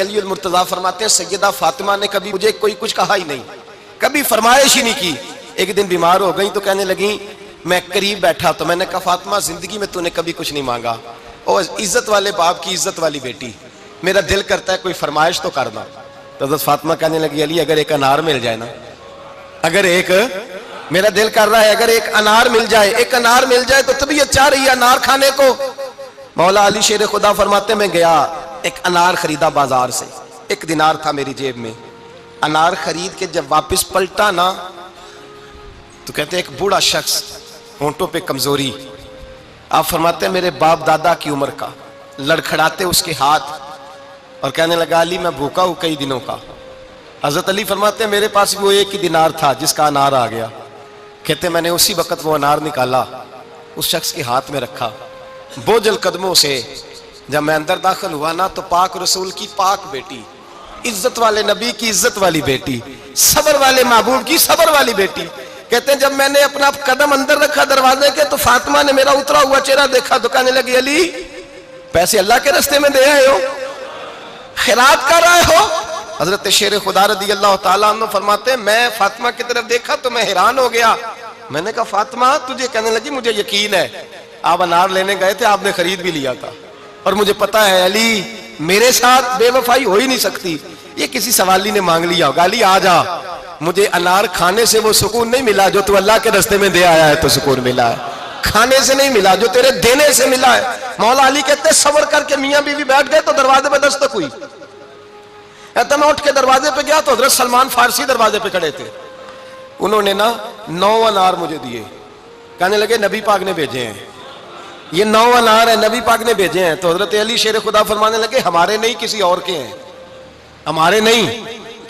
अली मुर्तजा फरमाते हैं सैयदा फातिमा ने कभी मुझे कोई कुछ कहा ही नहीं, कभी फरमाइश ही नहीं की। एक दिन बीमार हो गई तो कहने लगी, मैं करीब बैठा तो मैंने कहा फातिमा जिंदगी में तूने कभी कुछ नहीं मांगा, और इज्जत वाले बाप की इज्जत वाली बेटी, मेरा दिल करता है कोई फरमाइश तो करना। तो हज़रत फातिमा कहने लगी, अली अगर एक अनार मिल जाए ना, अगर एक, मेरा दिल कर रहा है अगर एक अनार मिल जाए, एक अनार मिल जाए तो तबीयत चाह रही है अनार खाने को। मौला अली शेर खुदा फरमाते मैं गया, एक अनार खरीदा बाजार से, 1 दिनार था मेरी जेब में। अनार खरीद के जब वापस पलटा ना तो कहते एक बूढ़ा शख्स, होंठों पे कमजोरी, आप फरमाते मेरे बाप दादा की उम्र का, लड़खड़ाते उसके हाथ और कहने लगा अली मैं भूखा हूं कई दिनों का। हजरत अली फरमाते मेरे पास वो 1 ही दिनार था जिसका अनार आ गया। कहते मैंने उसी वक्त वो अनार निकाला, उस शख्स के हाथ में रखा, बोझल कदमों से जब मैं अंदर दाखिल हुआ ना तो पाक रसूल की पाक बेटी, इज्जत वाले नबी की इज्जत वाली बेटी, सबर वाले महबूब की सबर वाली बेटी। कहते हैं जब मैंने अपना कदम अंदर रखा दरवाजे के तो फातिमा ने मेरा उतरा हुआ चेहरा देखा तो कहने लगी अली पैसे अल्लाह के रास्ते में दे आए हो, खैरात कर रहे हो। हजरत शेर खुदा रदी अल्लाह तआला अन्हु फरमाते मैं फातिमा की तरफ देखा तो मैं हैरान हो गया। मैंने कहा फातिमा तुझे, कहने लगी मुझे यकीन है आप अनार लेने गए थे, आपने खरीद भी लिया था, और मुझे पता है अली मेरे साथ बेवफाई हो ही नहीं सकती, ये किसी सवाली ने मांग लिया होगा। अली आ जा, मुझे अनार खाने से वो सुकून नहीं मिला जो तू अल्लाह के रास्ते में दे आया है तो सुकून मिला है, खाने से नहीं मिला जो तेरे देने से मिला है। मौला अली कहते सबर करके मियां बीवी बैठ गए तो दरवाजे पे दस्तक हुई। कहता मैं उठ के दरवाजे पे गया तो हजरत सलमान फारसी दरवाजे पे खड़े थे, उन्होंने ना 9 अनार मुझे दिए, कहने लगे नबी पाक ने भेजे हैं, ये 9 अनार है नबी पाक ने भेजे हैं। तो हजरत अली शेर खुदा फरमाने लगे हमारे नहीं किसी और के हैं, हमारे नहीं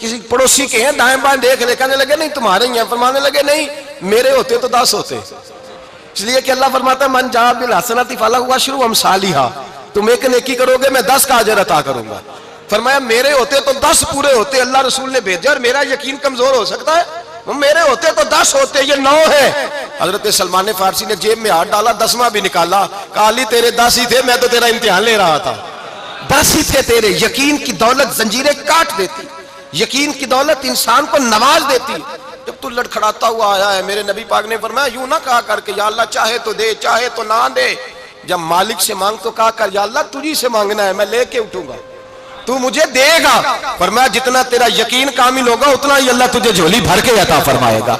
किसी पड़ोसी के हैं, दाएं बाएं देख ले। कहने लगे नहीं तुम्हारे ही हैं। फरमाने लगे नहीं मेरे होते तो 10 होते, इसलिए कि अल्लाह फरमाता मन जा बिल हसनती फलहु अशरु अमसालिहा, तुम एक नेकी करोगे मैं 10 का अजर अता करूंगा। फरमाया मेरे होते तो 10 पूरे होते, अल्लाह रसूल ने भेजा और मेरा यकीन कमजोर हो सकता है, मेरे होते तो 10 होते, ये 9 है। हजरत सलमान फारसी ने जेब में हाथ डाला, 10वां भी निकाला, कहा अली तेरे 10 ही थे, मैं तो तेरा इम्तिहान ले रहा था, 10 ही थे तेरे। यकीन की दौलत जंजीरें काट देती, यकीन की दौलत इंसान को नवाज देती। जब तू लड़खड़ाता हुआ आया है, मेरे नबी पाक ने फरमाया यूं ना कहा करके या अल्लाह चाहे तो दे चाहे तो ना दे, जब मालिक से मांग तो कहा कर या अल्लाह तुझी से मांगना है, मैं लेके उठूंगा, तू मुझे देगा। फरमाया जितना तेरा यकीन कामिल होगा उतना ही अल्लाह तुझे झोली भर के अता फरमाएगा।